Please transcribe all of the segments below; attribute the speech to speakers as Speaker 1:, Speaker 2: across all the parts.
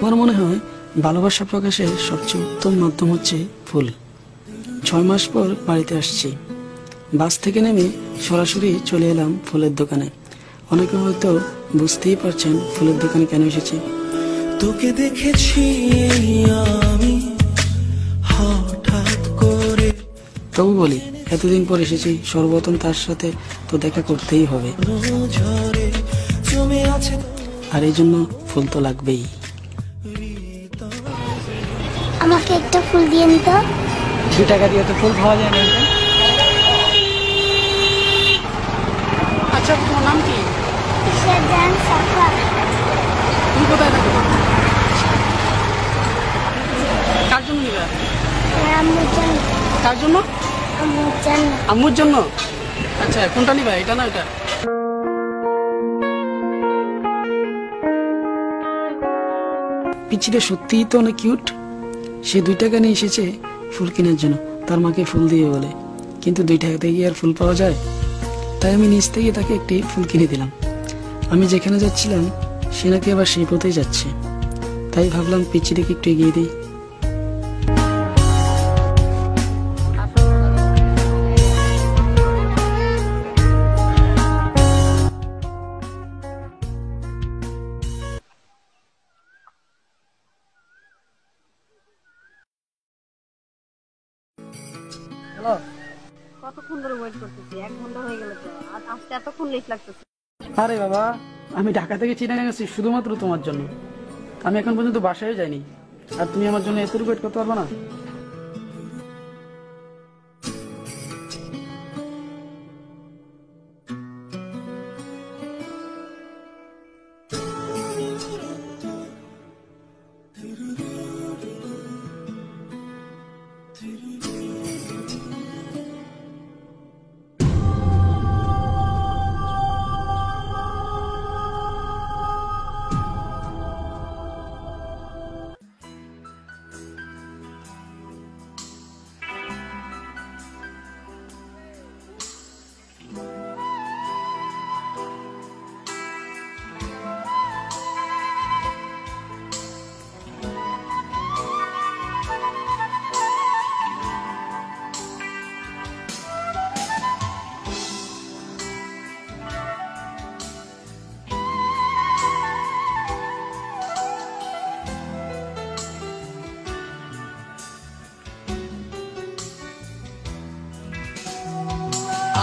Speaker 1: আমার মনে হয় ভালোবাসা প্রকাশের সবচেয়ে উত্তম মাধ্যম হচ্ছে ফুল। 6 মাস পর বাড়িতে আসছি। বাস থেকে নেমে সরাসরি চলে এলাম ফুলের দোকানে। অনেকে হয়তো বুঝতেই পারছেন ফুলের দোকানে কেন এসেছি।
Speaker 2: তোকে দেখেছি আমি হঠাৎ করে,
Speaker 1: তবু বলি এতদিন পর এসেছি, সর্বপ্রথম তার সাথে তো দেখা করতেই হবে, আর এই জন্য ফুল তো লাগবেই।
Speaker 3: আমাকে একটা ফুল দিয়েন তো।
Speaker 1: 2 টাকা দিয়ে তো ফুল পাওয়া যায় না। আচ্ছা, তোমার নাম কি?
Speaker 3: শাহজাহান সাফা।
Speaker 1: তুমি কোথায় থাকো? কার জন্য নিবে?
Speaker 3: আম্মুর জন্য।
Speaker 1: কার জন্য?
Speaker 3: আম্মুর জন্য।
Speaker 1: আম্মুর জন্য। আচ্ছা, কোনটা নিবা, এটা না এটা? পিচিটা সত্যিই তো অনেক কিউট। সে 2 টাকা নিয়ে এসেছে ফুল কেনার জন্য, তার মাকে ফুল দিয়ে বলে। কিন্তু 2 টাকাতে গিয়ে আর ফুল পাওয়া যায়? তাই আমি নিজ থেকে তাকে একটি ফুল কিনে দিলাম। আমি যেখানে যাচ্ছিলাম সে নাকি আবার সেই পথেই যাচ্ছে, তাই ভাবলাম পিচিটাকে একটু এগিয়ে দিই। হ্যালো,
Speaker 4: কতক্ষণ ধরে ওয়েট করতেছি? 1 ঘন্টা হয়ে গেল তো, আর আসতে এতক্ষণ লেট লাগতেছে।
Speaker 1: আরে বাবা, আমি ঢাকা থেকে চিটাগাং গেছি শুধুমাত্র তোমার জন্য। আমি এখন পর্যন্ত বাসায় যাইনি, আর তুমি আমার জন্য এত ওয়েট করতে পারবে না?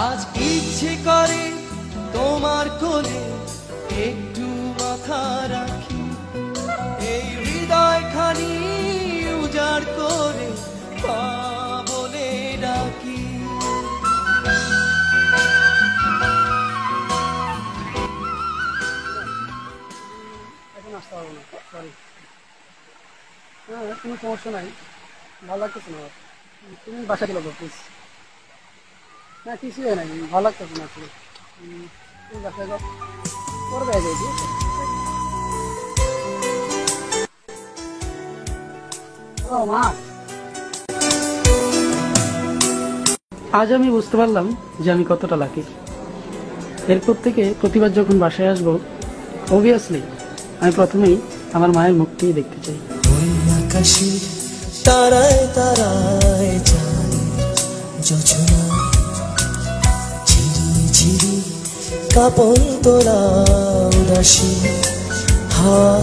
Speaker 2: আজ ইচ্ছে করে তোমার কোলে একটু মাথা রাখি, এই হৃদয় খানি উজাড় করে পা বলে ডাকি।
Speaker 1: এখন আসতে পারবো না, সরি। হ্যাঁ, কোনো সমস্যা নাই, ভালো লাগতেছে না। তুমি বাসা গেলো প্লিজ। না, কিছুই হয় নাই, ভালো লাগতেছে না আসলে। তুমি বাসায় যাও, করবে আগে। আজ আমি বুঝতে পারলাম যে আমি কতটা লাকি। এরপর থেকে প্রতিবার যখন বাসায় আসবো, অবভিয়াসলি আমি প্রথমেই আমার মায়ের মুখটিই দেখতে চাই।
Speaker 2: আকাশে তারায় তারায় যায় যোজনা, ঝিরি ঝিরি কাপন তোলা উদাসী হাওয়া